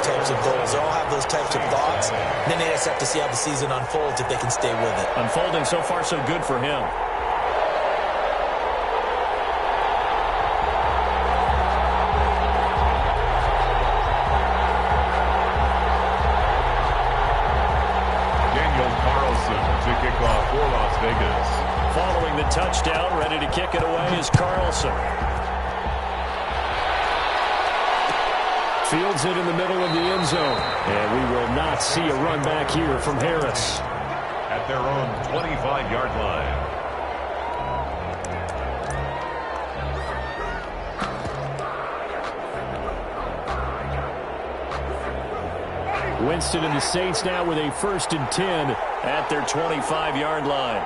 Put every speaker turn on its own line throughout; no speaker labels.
types of goals. They all have those types of thoughts. And then they just have to see how the season unfolds if they can stay with it.
Unfolding so far so good for him.
To kick off for Las Vegas.
Following the touchdown, ready to kick it away is Carlson. Fields it in the middle of the end zone. And we will not see a run back here from Harris.
At their own 25-yard line.
Winston and the Saints now with a 1st and 10 at their 25-yard line.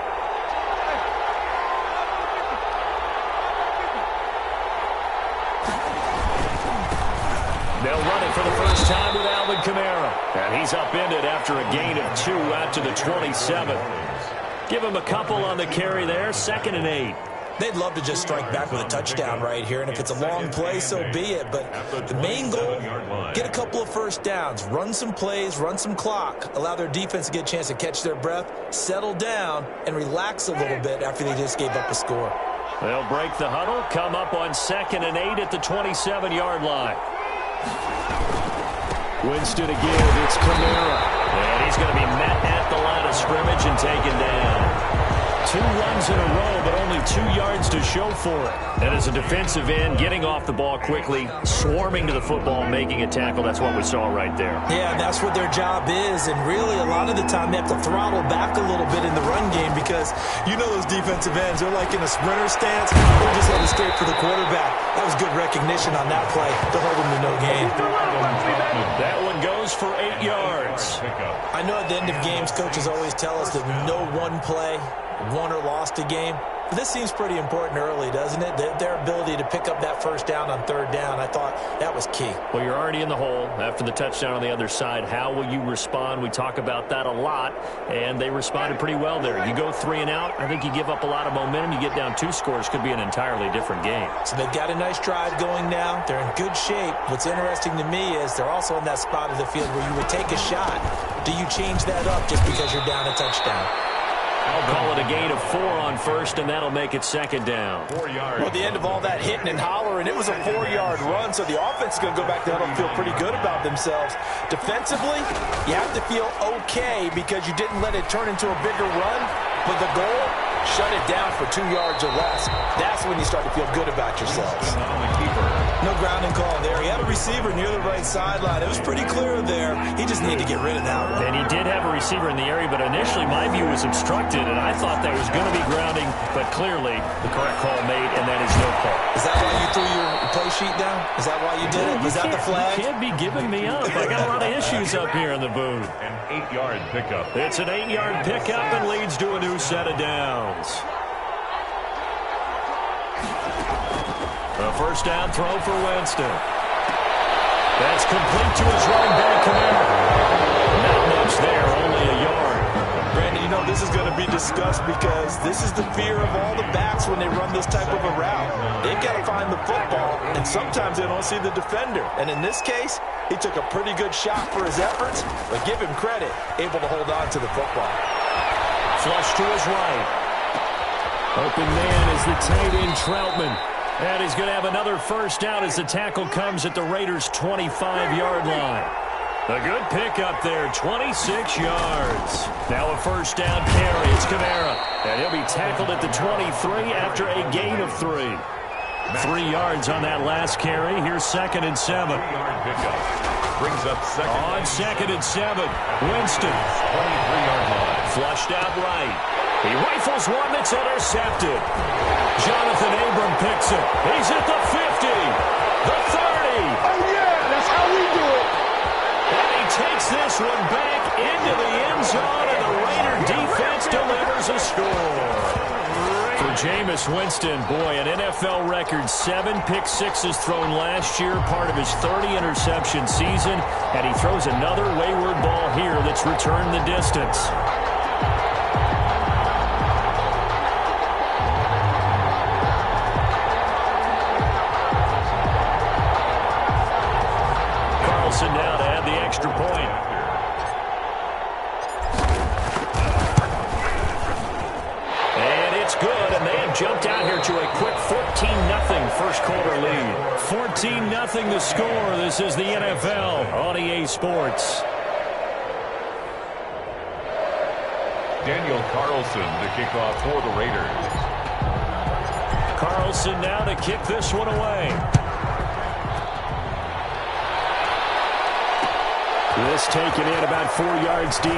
They'll run it for the first time with Alvin Kamara. And he's upended after a gain of 2 out to the 27. Give him a couple on the carry there. 2nd and 8.
They'd love to just strike back with a touchdown right here, and if it's a long play, so be it. But the main goal, get a couple of first downs, run some plays, run some clock, allow their defense to get a chance to catch their breath, settle down, and relax a little bit after they just gave up a score.
They'll break the huddle, come up on 2nd and 8 at the 27-yard line. Winston again, it's Kamara. And he's going to be met at the line of scrimmage and taken down. 2 runs in a row, but only 2 yards to show for it. And as a defensive end, getting off the ball quickly, swarming to the football, making a tackle, that's what we saw right there.
Yeah, and that's what their job is. And really, a lot of the time, they have to throttle back a little bit in the run game because you know those defensive ends, they're like in a sprinter stance. They're just heading straight for the quarterback. That was good recognition on that play to hold them to no gain.
That one goes for 8 yards.
I know at the end of games, coaches always tell us that no one play won or lost a game. But this seems pretty important early, doesn't it? Their ability to pick up that first down on 3rd down, I thought that was key.
Well, you're already in the hole after the touchdown on the other side. How will you respond? We talk about that a lot, and they responded pretty well there. You go 3 and out, I think you give up a lot of momentum. You get down 2 scores, could be an entirely different game.
So they've got a nice drive going now. They're in good shape. What's interesting to me is they're also in that spot of the field where you would take a shot. Do you change that up just because you're down a touchdown?
I'll call it a gain of 4 on 1st, and that'll make it 2nd down.
4 yards.
Well, at the end of all that hitting and hollering, it was a 4-yard run, so the offense is going to go back to huddle and feel pretty good about themselves. Defensively, you have to feel okay because you didn't let it turn into a bigger run, but the goal, shut it down for 2 yards or less. That's when you start to feel good about yourselves. No grounding call there. He had a receiver near the right sideline. It was pretty clear there. He just needed to get rid of that one.
And he did have a receiver in the area, but initially my view was obstructed, and I thought that was going to be grounding, but clearly the correct call made, and that is no call.
Is that why you threw your play sheet down? Is that why you did it? Was that the flag?
You can't be giving me up. I got a lot of issues up here in the booth.
An 8-yard pickup.
It's an 8-yard pickup and leads to a new set of downs. A first down throw for Winston. That's complete to his running back, Kamara. Not much there, only a yard.
Brandon, you know this is going to be discussed because this is the fear of all the backs when they run this type of a route. They've got to find the football, and sometimes they don't see the defender. And in this case, he took a pretty good shot for his efforts, but give him credit, able to hold on to the football.
Flush to his right. Open man is the tight end, Troutman. And he's going to have another first down as the tackle comes at the Raiders' 25-yard line. A good pickup there, 26 yards. Now a first down carry. It's Kamara. And he'll be tackled at the 23 after a gain of 3. 3 yards on that last carry. Here's 2nd and 7.
3-yard pickup. Brings up 2nd.
On 2nd and 7. Winston.
23-yard line.
Flushed out right. He rifles one that's intercepted. Jonathan Abram picks it. He's at the 50. The 30.
Oh, yeah, that's how we do it.
And he takes this one back into the end zone, and the Raider defense delivers a score. For Jameis Winston, boy, an NFL record 7 pick-sixes thrown last year, part of his 30-interception season, and he throws another wayward ball here that's returned the distance. Now to add the extra point. And it's good, and they have jumped out here to a quick 14-0 first quarter lead. 14-0 the score. This is the NFL on EA Sports.
Daniel Carlson to kick off for the Raiders.
Carlson now to kick this one away. This taken in about 4 yards deep.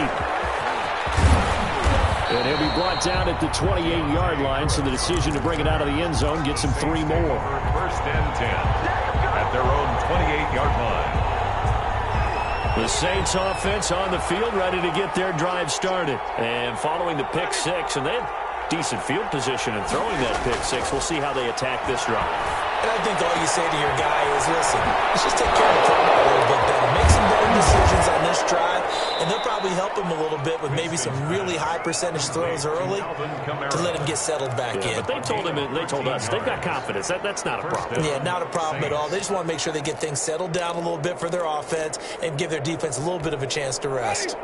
And he'll be brought down at the 28-yard line, so the decision to bring it out of the end zone gets him 3 more.
First and 10 at their own 28-yard line.
The Saints offense on the field, ready to get their drive started. And following the pick six, and they had decent field position in throwing that pick six. We'll see how they attack this drive.
And I think all you say to your guy is, listen, let's just take care of the football a little bit better. Make some better decisions on this drive, and they'll probably help him a little bit with maybe some really high percentage throws early to let him get settled back in.
But they told him, they told us, they've got confidence. That's not a problem.
Yeah, not a problem at all. They just want to make sure they get things settled down a little bit for their offense and give their defense a little bit of a chance to rest.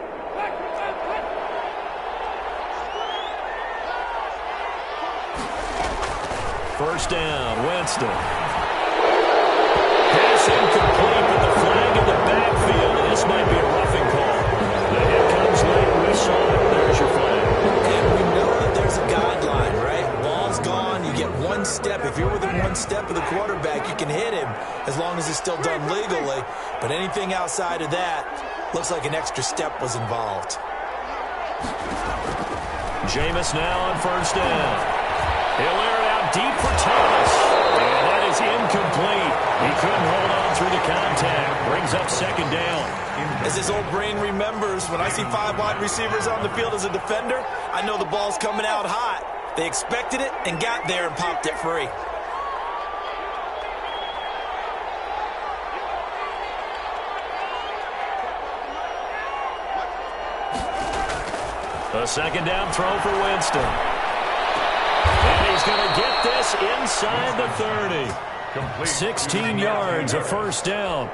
First down, Winston. Pass incomplete with the flag in the backfield. This might be a roughing call. The hit comes late. We saw it. There's your flag.
And we know that there's a guideline, right? Ball's gone. You get 1 step. If you're within 1 step of the quarterback, you can hit him as long as it's still done legally. But anything outside of that looks like an extra step was involved.
Jameis now on first down. He'll air it out deep for Thomas. And that is incomplete. He couldn't hold on through the contact. Brings up second down.
As his old brain remembers, when I see 5 wide receivers on the field as a defender, I know the ball's coming out hot. They expected it and got there and popped it free.
A second down throw for Winston. And he's going to get this inside the 30. 16 yards, a first down.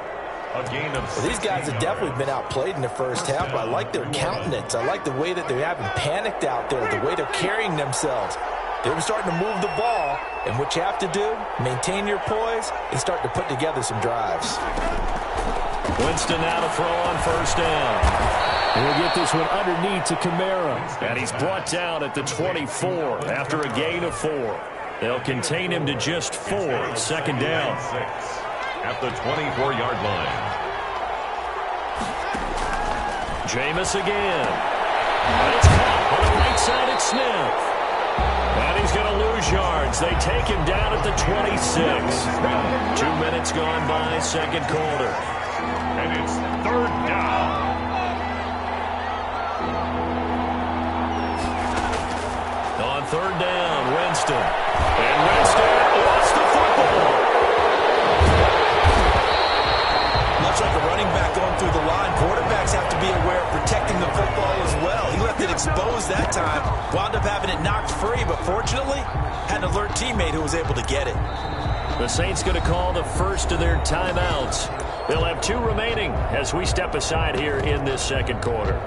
A gain of
Well, these guys have definitely been outplayed in the first half, but I like their countenance. I like the way that they haven't panicked out there, the way they're carrying themselves. They're starting to move the ball, and what you have to do, maintain your poise and start to put together some drives.
Winston now to throw on first down. And we'll get this one underneath to Kamara. And he's brought down at the 24 after a gain of 4. They'll contain him to just 4. Second down.
6 at the 24-yard line.
Jameis again. And it's caught on the right side at Smith. And he's going to lose yards. They take him down at the 26. 2 minutes gone by, second quarter.
And it's third down.
On third down, Winston. And Winston lost the football.
Much like a running back going through the line, quarterbacks have to be aware of protecting the football as well. He left it exposed that time, wound up having it knocked free, but fortunately, had an alert teammate who was able to get it.
The Saints going to call the first of their timeouts. They'll have 2 remaining as we step aside here in this second quarter.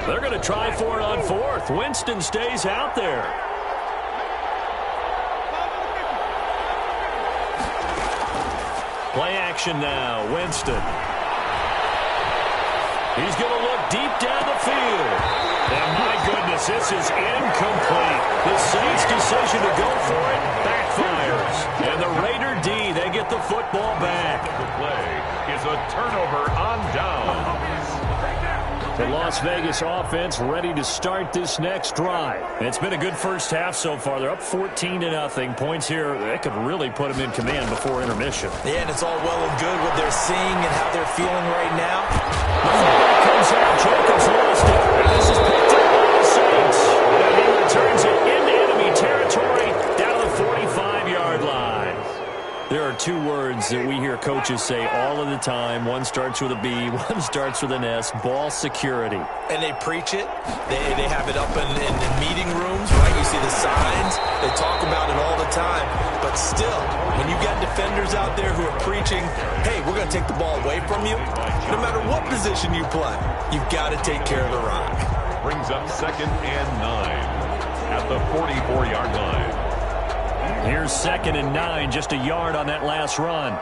They're going to try for it on fourth. Winston stays out there. Play action now, Winston. He's going to look deep down the field. And my goodness, this is incomplete. The Saints' decision to go for it backfires. And the Raider D, they get the football back.
The play is a turnover on down.
The Las Vegas offense ready to start this next drive. It's been a good first half so far. They're up 14-0. Points here, that could really put them in command before intermission.
Yeah, and it's all well and good what they're seeing and how they're feeling right now.
Back comes out. Jacobs lost it. And this is picked up by the Saints. And he returns it into enemy territory down to the 45-yard line. There are two words that we hear coaches say all of the time. One starts with a B, one starts with an S, ball security.
And they preach it. They have it up in the meeting rooms, right? You see the signs. They talk about it all the time. But still, when you got defenders out there who are preaching, hey, we're going to take the ball away from you, no matter what position you play, you've got to take care of the rock.
Brings up 2nd and 9 at the 44-yard line.
Here's 2nd and 9, just a yard on that last run.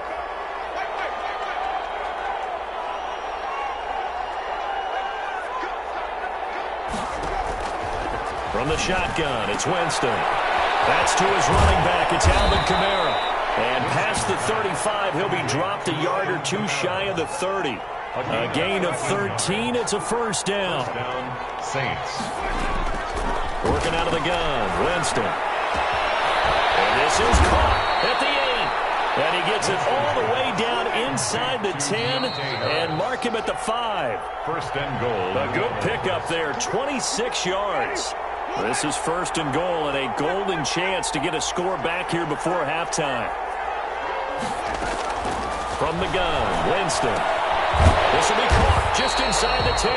From the shotgun, it's Winston. That's to his running back. It's Alvin Kamara. And past the 35, he'll be dropped a yard or two shy of the 30. A gain of 13. It's a first down.
Saints.
Working out of the gun, Winston. And this is caught at the 8. And he gets it all the way down inside the 10 and mark him at the 5.
First and goal.
A good pickup there, 26 yards. This is first and goal and a golden chance to get a score back here before halftime. From the gun, Winston. This will be caught just inside the 10.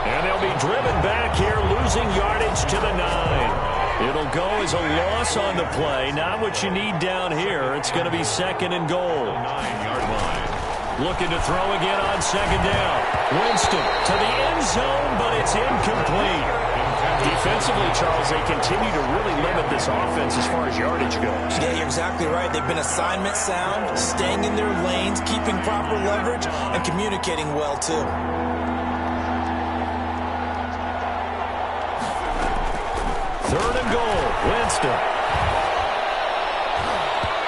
And they'll be driven back here, losing yardage to the 9. It'll go as a loss on the play. Not what you need down here. It's going to be 2nd and goal.
9-yard line.
Looking to throw again on 2nd down. Winston to the end zone, but it's incomplete. Defensively, Charles, they continue to really limit this offense as far as yardage goes.
Yeah, you're exactly right. They've been assignment sound, staying in their lanes, keeping proper leverage, and communicating well, too.
Third and goal, Winston.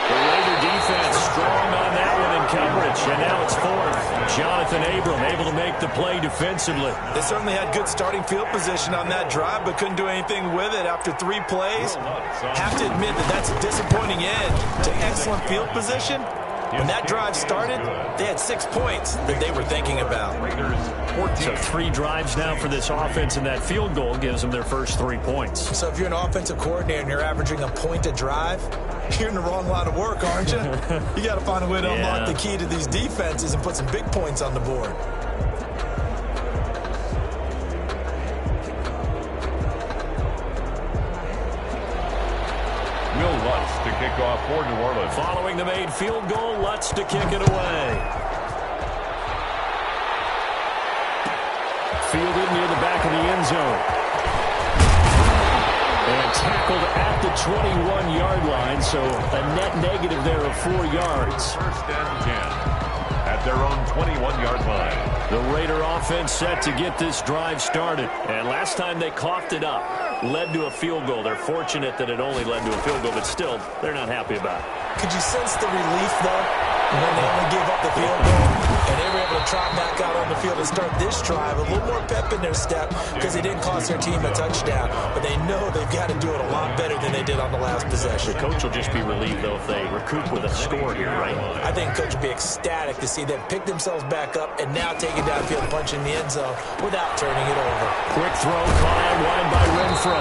The Raider defense strong on that one in coverage, and now it's 4th. Jonathan Abram able to make the play defensively.
They certainly had good starting field position on that drive, but couldn't do anything with it after 3 plays. Have to admit that that's a disappointing end to excellent field position. When that drive started, they had 6 points that they were thinking about.
So 3 drives now for this offense, and that field goal gives them their first 3 points.
So if you're an offensive coordinator and you're averaging a point a drive, you're in the wrong line of work, aren't you? You got to find a way to unlock the key to these defenses and put some big points on the board.
Will Lutz to kick off for New Orleans.
Following the made field goal, Lutz to kick it away. Fielded near the back of the end zone. And tackled at the 21-yard line, so a net negative there of 4 yards.
First and 10 at their own 21-yard line.
The Raider offense set to get this drive started. And last time they coughed it up, led to a field goal. They're fortunate that it only led to a field goal, but still, they're not happy about it.
Could you sense the relief, though, when they only gave up the field goal? And they were able to trot back out on the field and start this drive. A little more pep in their step because they didn't cost their team a touchdown. But they know they've got to do it a lot better than they did on the last possession.
The coach will just be relieved, though, if they recoup with a score here, right?
I think coach will be ecstatic to see them pick themselves back up and now take it downfield, punch in the end zone without turning it over.
Quick throw, caught out wide by Renfro.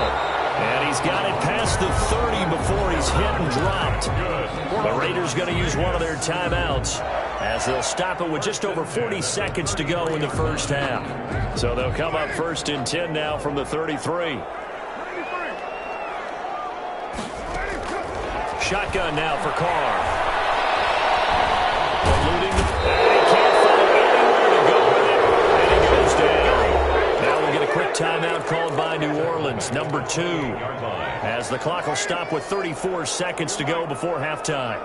And he's got it past the 30 before he's hit and dropped. The Raiders going to use one of their timeouts as they'll stop it with just over 40 seconds to go in the first half. So they'll come up 1st and 10 now from the 33. Shotgun now for Carr. Eluding, and he can't find anywhere to go with it. And he goes down. Now we'll get a quick timeout called by New Orleans, number 2. As the clock will stop with 34 seconds to go before halftime.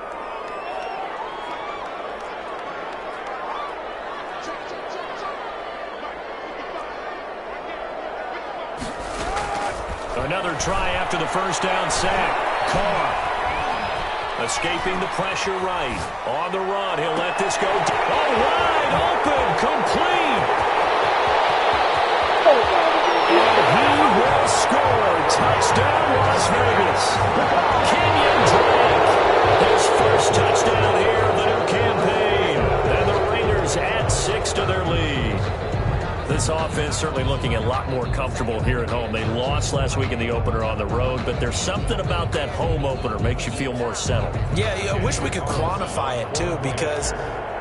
Another try after the first down sack. Carr. Escaping the pressure right. On the run, he'll let this go. Oh, wide open, complete. And he will score. Touchdown, Las Vegas. Kenyon Drake. His first touchdown here of the new campaign. And the Raiders add 6 to their lead. This offense certainly looking a lot more comfortable here at home. They lost last week in the opener on the road, but there's something about that home opener makes you feel more settled.
Yeah, I wish we could quantify it, too, because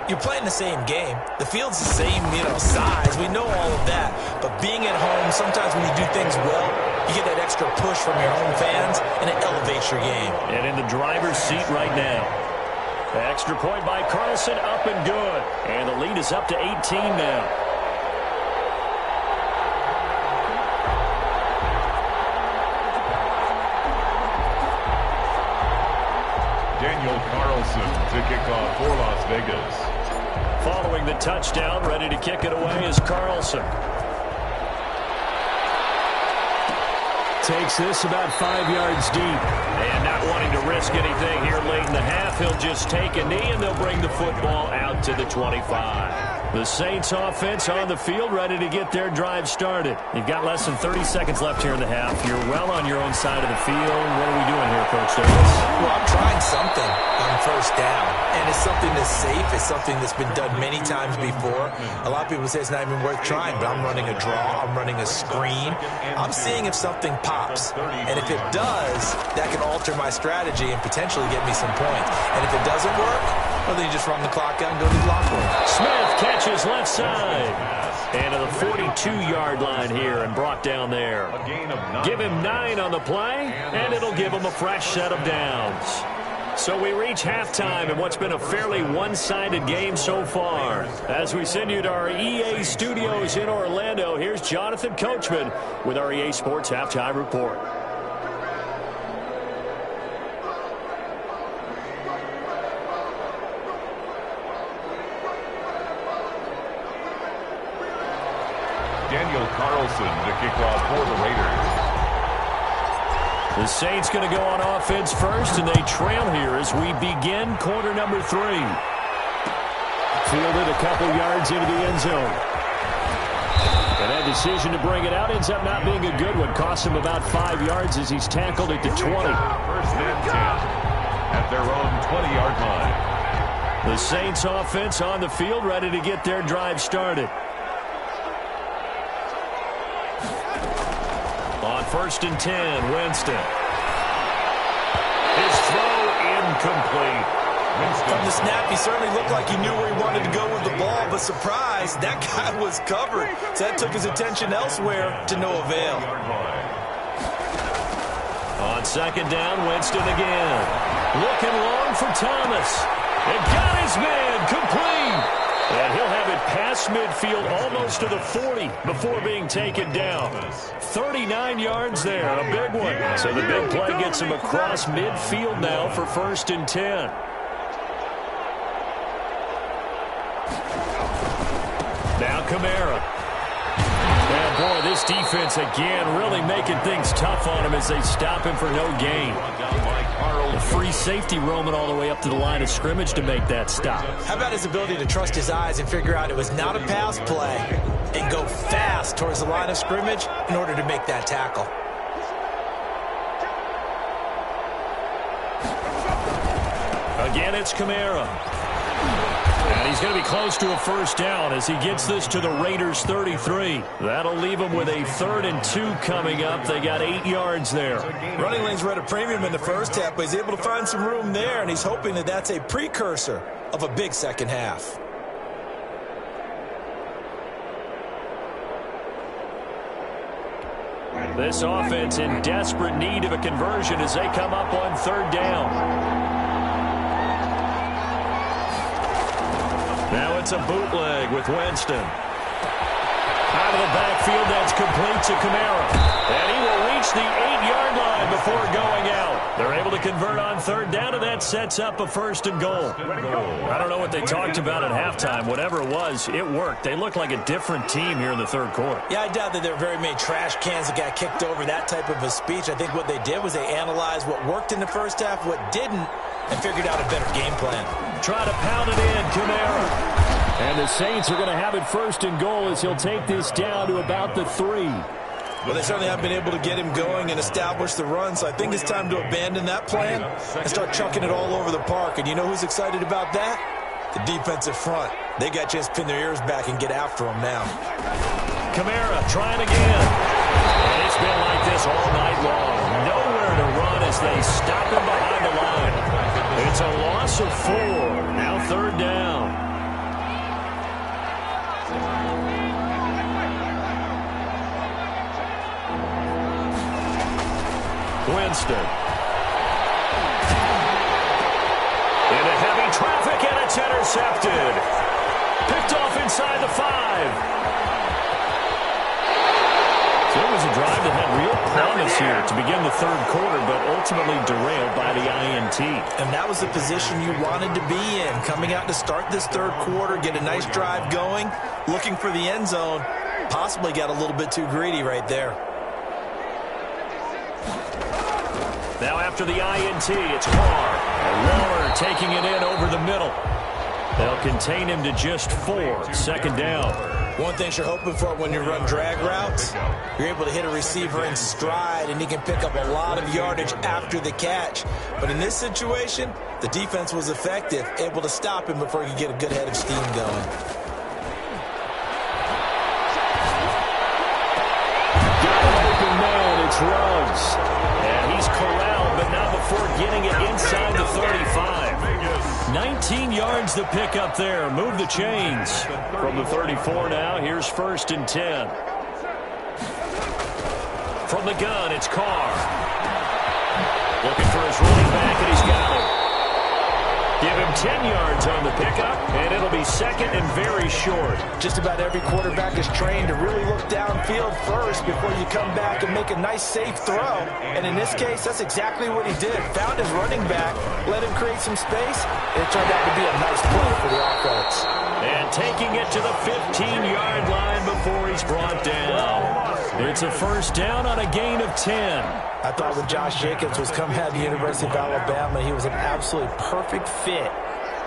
you're playing the same game. The field's the same, size. We know all of that. But being at home, sometimes when you do things well, you get that extra push from your home fans, and it elevates your game.
And in the driver's seat right now. The extra point by Carlson, up and good. And the lead is up to 18 now.
Daniel Carlson to kick off for Las Vegas.
Following the touchdown, ready to kick it away is Carlson. Takes this about 5 yards deep. And not wanting to risk anything here late in the half, he'll just take a knee and they'll bring the football out to the 25. The Saints offense on the field, ready to get their drive started. You've got less than 30 seconds left here in the half. You're well on your own side of the field. What are we doing here, Coach Davis?
Well, I'm trying something on first down, and it's something that's safe. It's something that's been done many times before. A lot of people say it's not even worth trying, but I'm running a draw. I'm running a screen. I'm seeing if something pops, and if it does, that can alter my strategy and potentially get me some points. And if it doesn't work, well, then you just run the clock out and go to the locker room.
Smith catches left side. And to the 42-yard line here and brought down there. Give him 9 on the play, and it'll give him a fresh set of downs. So we reach halftime in what's been a fairly one-sided game so far. As we send you to our EA studios in Orlando, here's Jonathan Coachman with our EA Sports Halftime Report.
Daniel Carlson to kick off for the Raiders.
The Saints going to go on offense first, and they trail here as we begin quarter number 3. Fielded a couple yards into the end zone. And that decision to bring it out ends up not being a good one. Costs him about 5 yards as he's tackled at the 20.
First and 10 at their own 20-yard line.
The Saints offense on the field, ready to get their drive started. On first and 10, Winston. His throw incomplete.
From the snap, he certainly looked like he knew where he wanted to go with the ball, but surprise, that guy was covered. So that took his attention elsewhere to no avail.
On second down, Winston again. Looking long for Thomas. And got his man complete. And he'll have it past midfield almost to the 40 before being taken down. 39 yards there, a big one. So the big play gets him across midfield now for first and 10. Now Kamara. And boy, this defense again really making things tough on him as they stop him for no gain. The free safety roaming all the way up to the line of scrimmage to make that stop.
How about his ability to trust his eyes and figure out it was not a pass play and go fast towards the line of scrimmage in order to make that tackle.
Again, it's Kamara. And he's going to be close to a first down as he gets this to the Raiders' 33. That'll leave them with a 3rd and 2 coming up. They got 8 yards there.
Running lanes were at a premium in the first half, but he's able to find some room there, and he's hoping that that's a precursor of a big second half.
This offense in desperate need of a conversion as they come up on 3rd down. Now it's a bootleg with Winston. Out of the backfield, that's complete to Kamara. And he will reach the 8-yard line before going out. They're able to convert on 3rd down, and that sets up a 1st and goal. I don't know what they talked about at halftime. Whatever it was, it worked. They look like a different team here in the 3rd quarter.
Yeah, I doubt that there were very many trash cans that got kicked over, that type of a speech. I think what they did was they analyzed what worked in the first half, what didn't, and figured out a better game plan.
Try to pound it in, Kamara. And the Saints are going to have it 1st and goal as he'll take this down to about the 3.
Well, they certainly have been able to get him going and establish the run, so I think it's time to abandon that plan and start chucking it all over the park. And you know who's excited about that? The defensive front, they got a chance to pin their ears back and get after him now.
Kamara trying again. And it's been like this all night long. Nowhere to run as they stop him behind the line. It's a loss of 4. Now 3rd down. Winston. Into heavy traffic, and it's intercepted. Picked off inside the 5. So it was a drive that had real promise here to begin the 3rd quarter, but ultimately derailed by the INT.
And that was the position you wanted to be in. Coming out to start this 3rd quarter, get a nice drive going, looking for the end zone. Possibly got a little bit too greedy right there.
Now after the INT, it's Carr. And Waller taking it in over the middle. They'll contain him to just 4. 2nd down.
One thing you're hoping for when you run drag routes, you're able to hit a receiver in stride, and he can pick up a lot of yardage after the catch. But in this situation, the defense was effective, able to stop him before he could get a good head of steam going.
Got an open man, it's Ruggs. And he's corralled, but not before getting it inside the 35. 19 yards to pick up there. Move the chains. From the 34 now, here's 1st and 10. From the gun, it's Carr. Looking for his running back, and he's got him. Give him 10 yards on the pickup, and it'll be 2nd and very short.
Just about every quarterback is trained to really look downfield first before you come back and make a nice, safe throw. And in this case, that's exactly what he did. Found his running back, let him create some space, and it turned out to be a nice play for the offense.
And taking it to the 15-yard line before he's brought down. It's a 1st down on a gain of 10.
I thought when Josh Jacobs was coming out of the University of Alabama, he was an absolutely perfect fit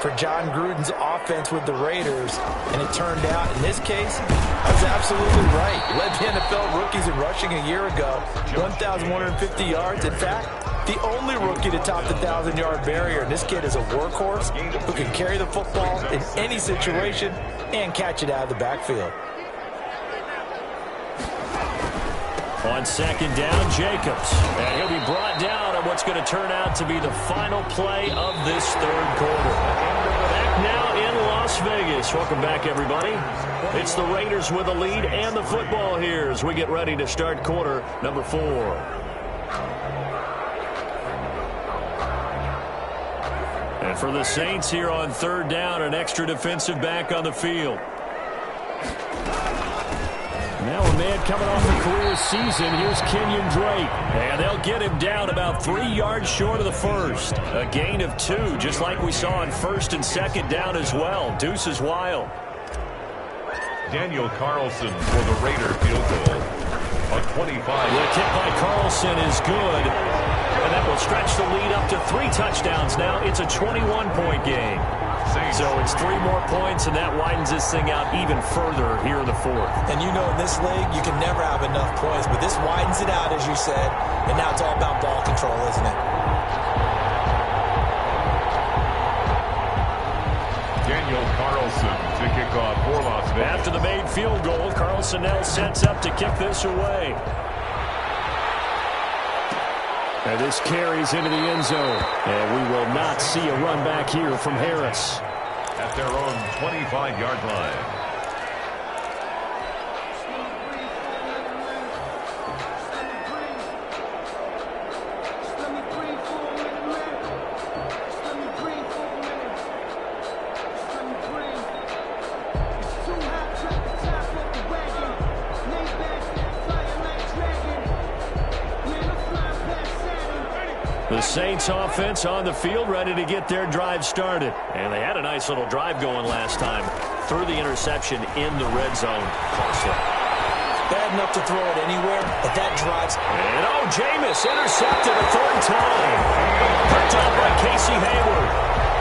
for John Gruden's offense with the Raiders. And it turned out, in this case, I was absolutely right. Led the NFL rookies in rushing a year ago, 1,150 yards. In fact, the only rookie to top the 1,000-yard barrier. And this kid is a workhorse who can carry the football in any situation and catch it out of the backfield.
On 2nd down, Jacobs. And he'll be brought down on what's going to turn out to be the final play of this 3rd quarter. Back now in Las Vegas. Welcome back, everybody. It's the Raiders with a lead and the football here as we get ready to start quarter number 4. And for the Saints here on 3rd down, an extra defensive back on the field. Now a man coming off a career season. Here's Kenyon Drake. And they'll get him down about 3 yards short of the 1st. A gain of 2, just like we saw on 1st and 2nd down as well. Deuce is wild.
Daniel Carlson for the Raider field goal. A 25.
The kick by Carlson is good. And that will stretch the lead up to 3 touchdowns now. It's a 21-point game. So it's 3 more points, and that widens this thing out even further here in the 4th.
And you know, in this league, you can never have enough points, but this widens it out, as you said, and now it's all about ball control, isn't it?
Daniel Carlson to kick off for Las Vegas.
After the made field goal, Carlson now sets up to kick this away. And this carries into the end zone. And we will not see a run back here from Harris.
At their own 25-yard line.
The Saints offense on the field, ready to get their drive started. And they had a nice little drive going last time. Threw the interception in the red zone. Costly.
Bad enough to throw it anywhere, but that drives.
And Jameis intercepted a 3rd time. Picked up by Casey Hayward.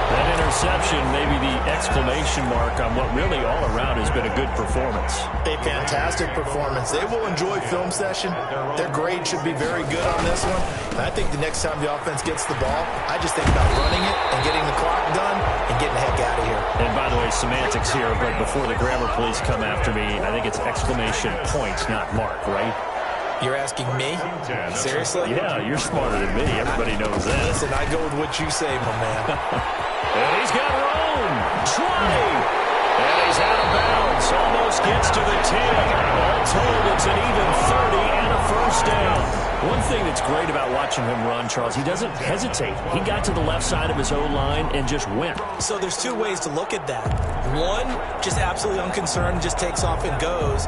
That interception, maybe the exclamation mark on what really all around has been a good performance.
A fantastic performance. They will enjoy film session. Their grade should be very good on this one. And I think the next time the offense gets the ball, I just think about running it and getting the clock done and getting the heck out of here.
And by the way, semantics here, but before the grammar police come after me, I think it's exclamation point, not mark, right?
You're asking me? Seriously?
Yeah, you're smarter than me. Everybody knows that.
Listen, I go with what you say, my man.
And he's got room. 20. And he's out of bounds. Almost gets to the 10. All told, it's an even 30 and a first down. One thing that's great about watching him run, Charles, he doesn't hesitate. He got to the left side of his O-line and just went.
So there's two ways to look at that. One, just absolutely unconcerned, just takes off and goes.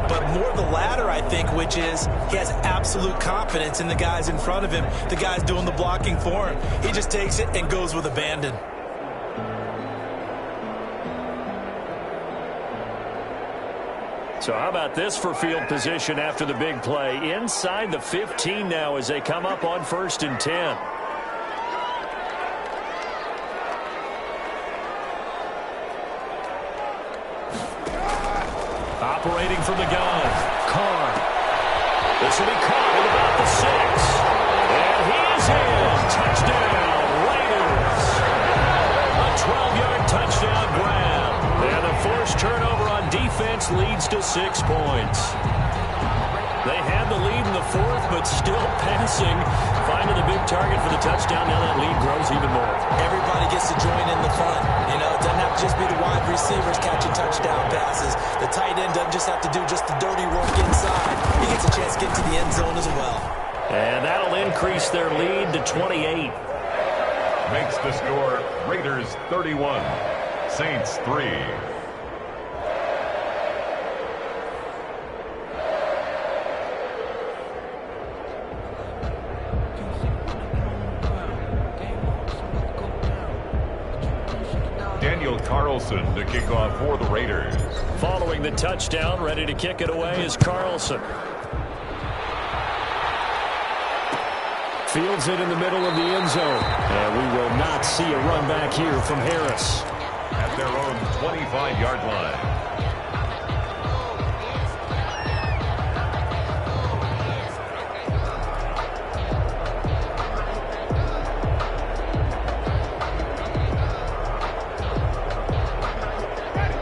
But more the latter, I think, which is he has absolute confidence in the guys in front of him, the guys doing the blocking for him. He just takes it and goes with abandon.
So how about this for field position after the big play? Inside the 15 now as they come up on 1st and 10. Operating from the gun, Carr. This will be caught at about the 6. And he is in. Touchdown, Raiders. A 12-yard touchdown grab. And the forced turnover on defense leads to 6 points. They had the lead in the 4th, but still passing. Finding the big target for the touchdown. Now that lead grows even more.
Everybody gets to join in the fun. You know, it doesn't have to just be the wide receivers catching touchdown passes. The tight end doesn't just have to do just the dirty work inside. He gets a chance to get to the end zone as well.
And that'll increase their lead to 28.
Makes the score Raiders 31, Saints 3. Carlson to kick off for the Raiders.
Following the touchdown, ready to kick it away is Carlson. Fields it in the middle of the end zone. And we will not see a run back here from Harris.
At their own 25-yard line.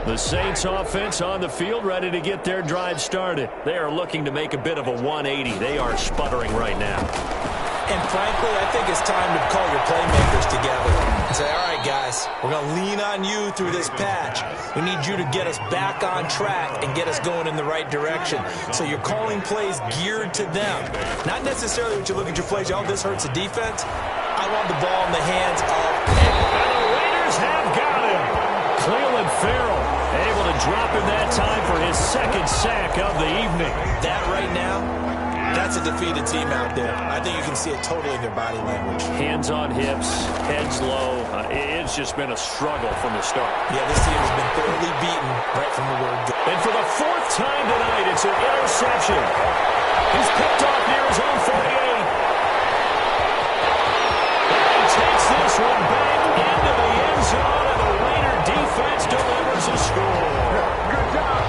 The Saints offense on the field, ready to get their drive started. They are looking to make a bit of a 180. They are sputtering right now.
And frankly, I think it's time to call your playmakers together and say, all right, guys, we're going to lean on you through this patch. We need you to get us back on track and get us going in the right direction. So you're calling plays geared to them. Not necessarily when you look at your plays, oh, this hurts the defense. I want the ball in the hands of...
And the Raiders have got him. Cleveland Farrell able to drop him that time for his 2nd sack of the evening.
That right now, that's a defeated team out there. I think you can see it totally in their body language.
Hands on hips, heads low. It's just been a struggle from the start.
Yeah, this team has been thoroughly beaten right from the word go.
And for the 4th time tonight, it's an interception. He's picked off near his own 48. And he takes this one back into the end zone, and the Raider defense delivers a score.
Good job.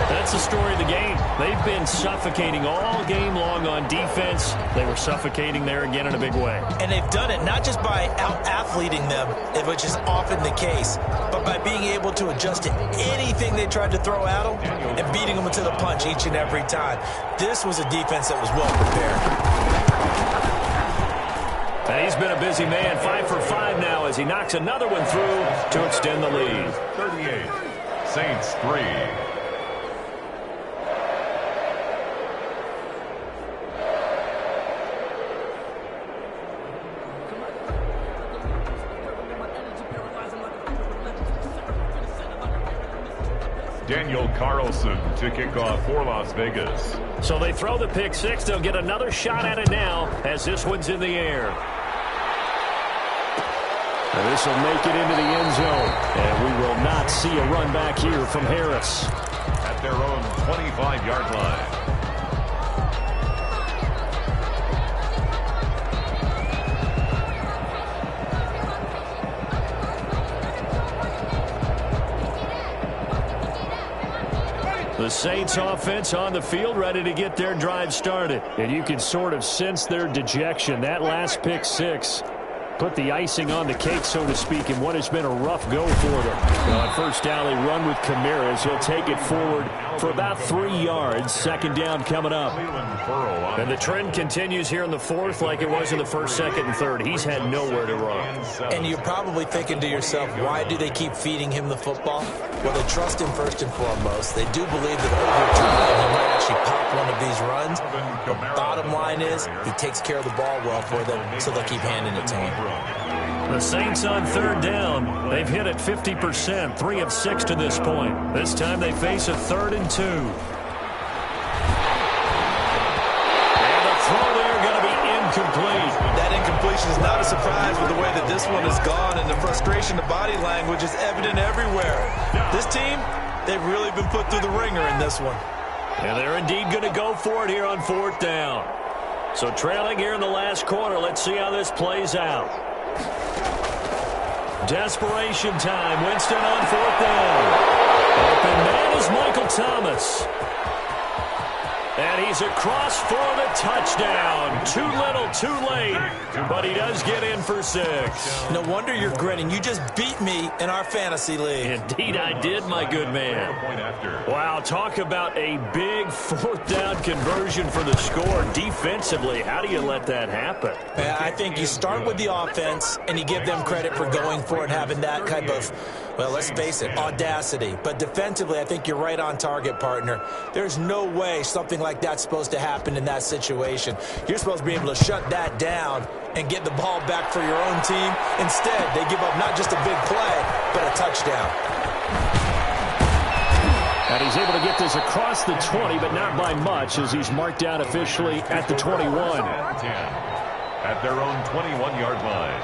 That's the story of the game. They've been suffocating all game long on defense. They were suffocating there again in a big way.
And they've done it not just by out-athleting them, which is often the case, but by being able to adjust to anything they tried to throw at them and beating them to the punch each and every time. This was a defense that was well prepared.
And he's been a busy man, 5 for 5 now as he knocks another one through to extend the lead.
38, Saints 3. Daniel Carlson to kick off for Las Vegas.
So they throw the pick 6. They'll get another shot at it now as this one's in the air. And this will make it into the end zone. And we will not see a run back here from Harris.
At their own 25-yard line.
The Saints offense on the field, ready to get their drive started. And you can sort of sense their dejection. That last pick six put the icing on the cake, so to speak, in what has been a rough go for them. On first down, they run with Camaras. He'll take it forward for about 3 yards. Second down coming up. And the trend continues here in the fourth like it was in the first, second, and third. He's had nowhere to run.
And you're probably thinking to yourself, why do they keep feeding him the football? Well, they trust him first and foremost. They do believe that over time he might actually pop one of these runs. The bottom line is he takes care of the ball well for them, so they'll keep handing it to him.
The Saints on third down. They've hit it 50%, 3 of 6 to this point. This time they face a 3rd and 2. And the throw there going to be incomplete.
That incompletion is not a surprise with the way that this one has gone, and the frustration, the body language is evident everywhere. This team, they've really been put through the ringer in this one.
And they're indeed going to go for it here on 4th down. So trailing here in the last quarter. Let's see how this plays out. Desperation time. Winston on 4th down. Open man is Michael Thomas. And he's across for the touchdown. Too little, too late. But he does get in for 6.
No wonder you're grinning. You just beat me in our fantasy league.
Indeed I did, my good man. Wow, talk about a big 4th down conversion for the score. Defensively, how do you let that happen?
I think you start with the offense and you give them credit for going for it, having that type of, well, let's face it, audacity. But defensively, I think you're right on target, partner. There's no way something like that's supposed to happen in that situation. You're supposed to be able to shut that down and get the ball back for your own team. Instead, they give up not just a big play, but a touchdown.
And he's able to get this across the 20, but not by much, as he's marked down officially at the 21.
At their own 21-yard line.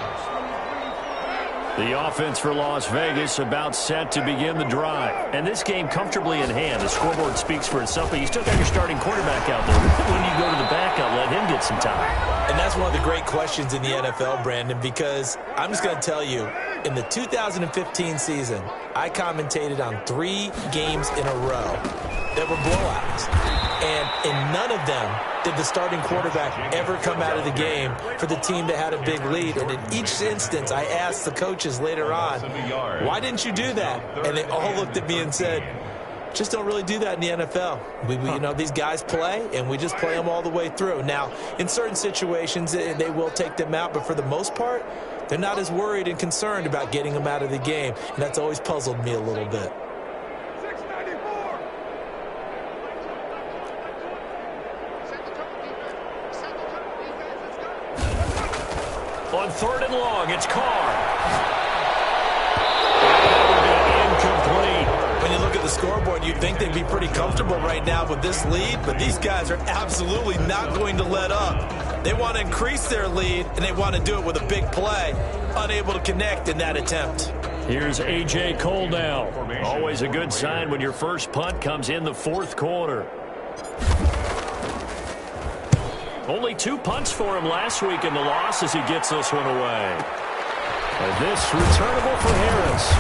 The offense for Las Vegas about set to begin the drive. And this game comfortably in hand. The scoreboard speaks for itself, but you still got your starting quarterback out there. When you go to the backup, let him get some time.
And that's one of the great questions in the NFL, Brandon, because I'm just going to tell you, in the 2015 season, I commentated on 3 games in a row that were blowouts. And in none of them did the starting quarterback ever come out of the game for the team that had a big lead. And in each instance, I asked the coaches later on, why didn't you do that? And they all looked at me and said, just don't really do that in the NFL. You know, these guys play, and we just play them all the way through. Now, in certain situations, they will take them out, but for the most part, they're not as worried and concerned about getting them out of the game. And that's always puzzled me a little bit.
On 3rd and long, it's Carr. Incomplete.
When you look at the scoreboard, you'd think they'd be pretty comfortable right now with this lead, but these guys are absolutely not going to let up. They want to increase their lead, and they want to do it with a big play. Unable to connect in that attempt.
Here's A.J. Cole now. Always a good sign when your first punt comes in the 4th quarter. Only 2 punts for him last week in the loss as he gets this one away. And this returnable for Harris.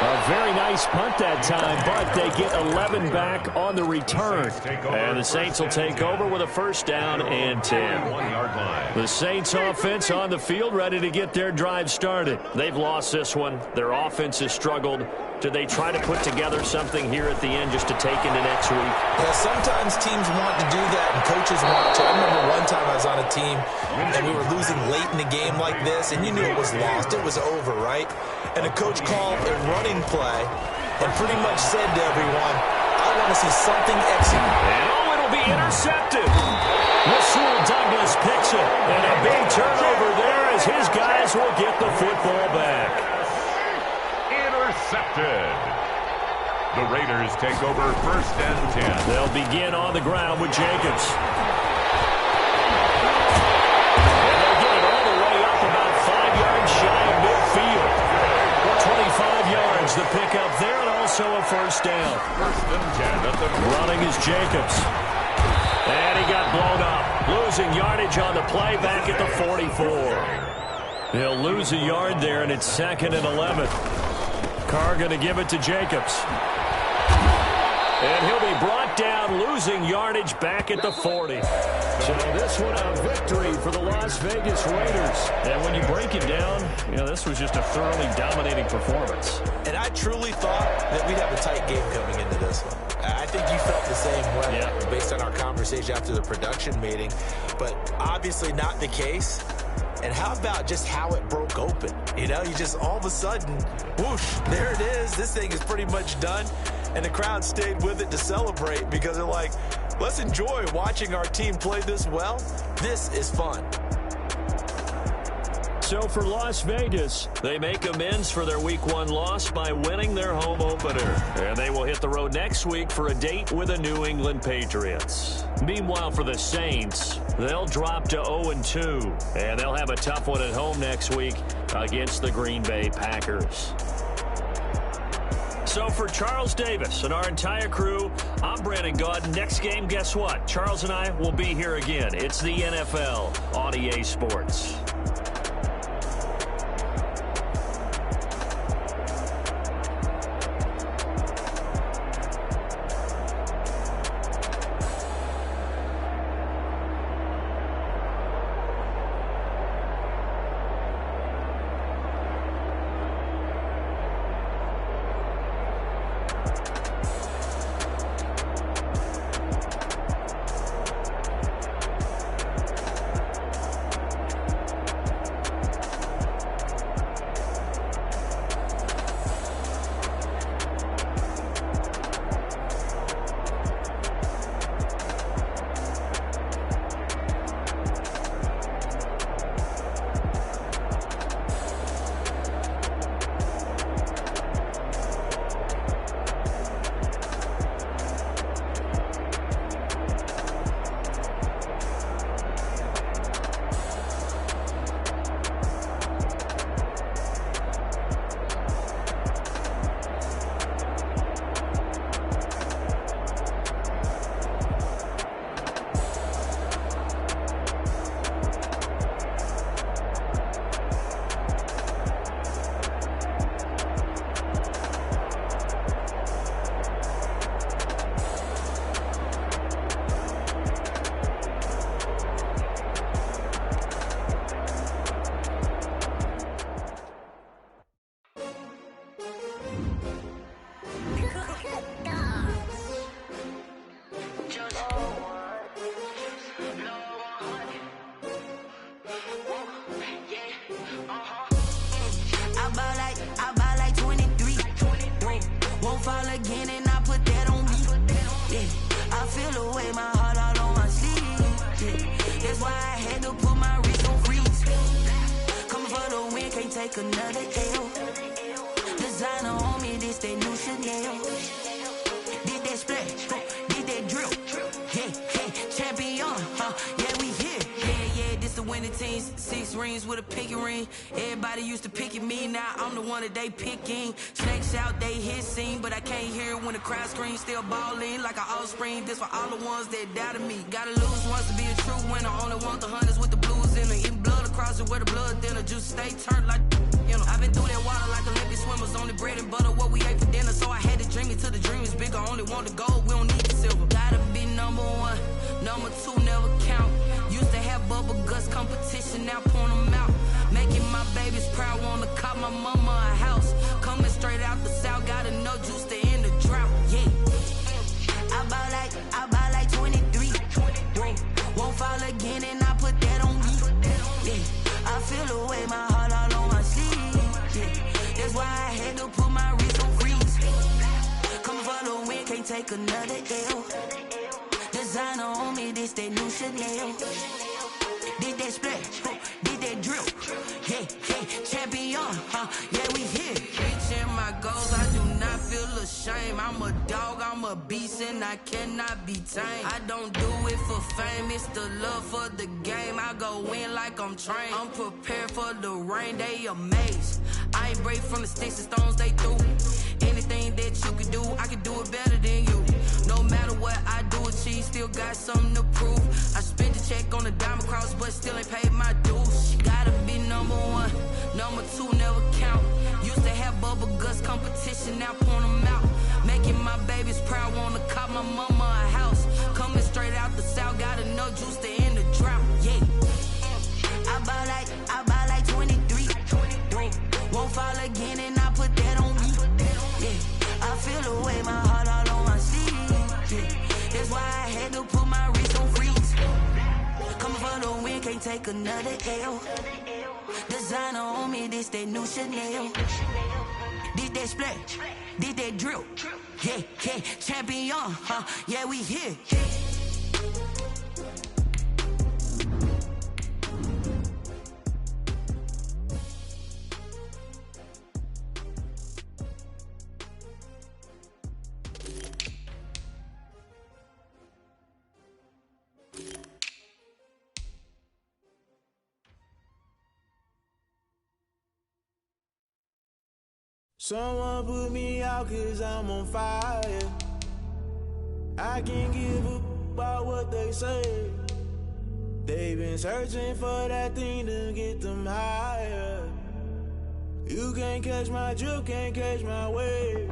A very nice punt that time, but they get 11 back on the return. And the Saints will take over with a 1st down and 10. The Saints offense on the field ready to get their drive started. They've lost this one. Their offense has struggled. Do they try to put together something here at the end just to take into next week?
Yeah, sometimes teams want to do that and coaches want to. I remember one time I was on a team and we were losing late in the game like this, and you knew it was lost. It was over, right? And the coach called a running play and pretty much said to everyone, I want to see something execute.
And it'll be intercepted. Rasul Douglas picks it. And a big turnover there as his guys will get the football back.
Intercepted. The Raiders take over 1st and 10.
They'll begin on the ground with Jacobs. And they'll get it all the way up about 5 yards shy of midfield. 25 yards the pickup there, and also a 1st down.
1st and 10.
Running is Jacobs. And he got blown up. Losing yardage on the play back at the 44. He'll lose a yard there, and it's 2nd and 11. Carr going to give it to Jacobs. And he'll be brought down, losing yardage back at the 40. So this one a victory for the Las Vegas Raiders. And when you break it down, this was just a thoroughly dominating performance.
And I truly thought that we'd have a tight game coming into this one. I think you felt the same way based on our conversation after the production meeting, but obviously not the case. And how about just how it broke open? You just all of a sudden, whoosh, there it is. This thing is pretty much done. And the crowd stayed with it to celebrate because they're like, let's enjoy watching our team play this well. This is fun.
So for Las Vegas, they make amends for their Week 1 loss by winning their home opener. And they will hit the road next week for a date with the New England Patriots. Meanwhile, for the Saints, they'll drop to 0-2. And they'll have a tough one at home next week against the Green Bay Packers. So for Charles Davis and our entire crew, I'm Brandon Gaudin. Next game, guess what? Charles and I will be here again. It's the NFL on EA Sports.
They picking snakes out, they hissing, but I can't hear when the crowd screams. Still balling like an offspring. This for all the ones that doubted me. Gotta lose once to be a true winner. Only want the hunters with the blues in it. Eating blood across it where the blood thinner. Juice stay turned like I've been through that water like Olympic swimmers. Only bread and butter what we ate for dinner. So I had to dream it till the dream is bigger. Only want the gold, we don't need the silver. Gotta be number one, number two never count. Used to have bubble guts competition, now point them out. Making my babies proud, wanna cop my mama a house. Coming straight out the south, got enough juice to end the drought. Yeah, I buy like 23. Won't fall again, and I put that on me. Yeah, I feel the way, my heart all on my sleeve. Yeah, that's why I had to put my wrist on freeze. Coming for the win, can't take another L. Designer on me, this that new Chanel. Did that splash, did that drill. Yeah, champion, yeah, we here. Reaching my goals, I do not feel ashamed. I'm a dog, I'm a beast, and I cannot be tamed. I don't do it for fame, it's the love for the game. I go in like I'm trained. I'm prepared for the rain, they amazed. I ain't break from the sticks and stones they threw. Anything that you can do, I can do it better than you. No matter what I do, achieve, still got something to prove. I spent the check on the diamond cross, but still ain't paid my dues. Gotta be number one, number two never count. Used to have bubble guts competition, now point them out. Making Making my babies proud, wanna cop my mama a house. Coming straight out the south, got enough juice to end the drought. Yeah. I buy like 23. Won't fall again, and I put that on me. Yeah. I feel the way, my heart all on my sleeve. Yeah. That's why I had to put my wrist on freeze. Coming for the win, can't take another L. Designer on me, this that new Chanel. Did that splash, did that drill. Yeah, yeah, champion, huh? Yeah, we here.
Someone put me out 'cause I'm on fire. I can't give a about what they say. They've been searching for that thing to get them higher. You can't catch my drift, can't catch my wave.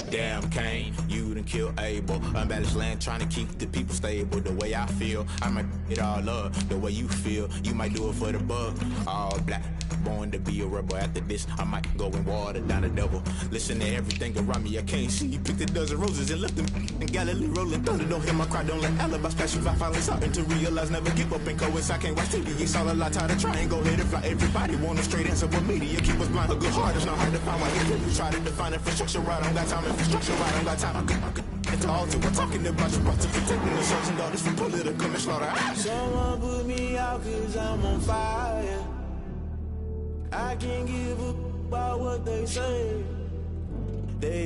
Damn, Kane, you done killed Abel. Unbalanced land, trying to keep the people stable. The way I feel, I might it all up. The way you feel, you might do it for the bug. All black, born to be a rebel. After this, I might go and water down the double. Listen to everything around me, I can't see. You picked a dozen roses and left them in Galilee rolling thunder. Don't hear my cry, don't let alibis pass you by. Finally starting to realize, never give up and coincide. Can't watch TV, it's all a lot. Tired of trying, go ahead and fly. Everybody want a straight answer, but media keep us blind. A good heart is not hard to find. Why you try to define infrastructure right? I don't got time, infrastructure right, I don't got time. It's all to we're talking about you, about to protecting the sons and daughters from political slaughter.
Someone put me out 'cause I'm on fire. I can't give a about what they say. They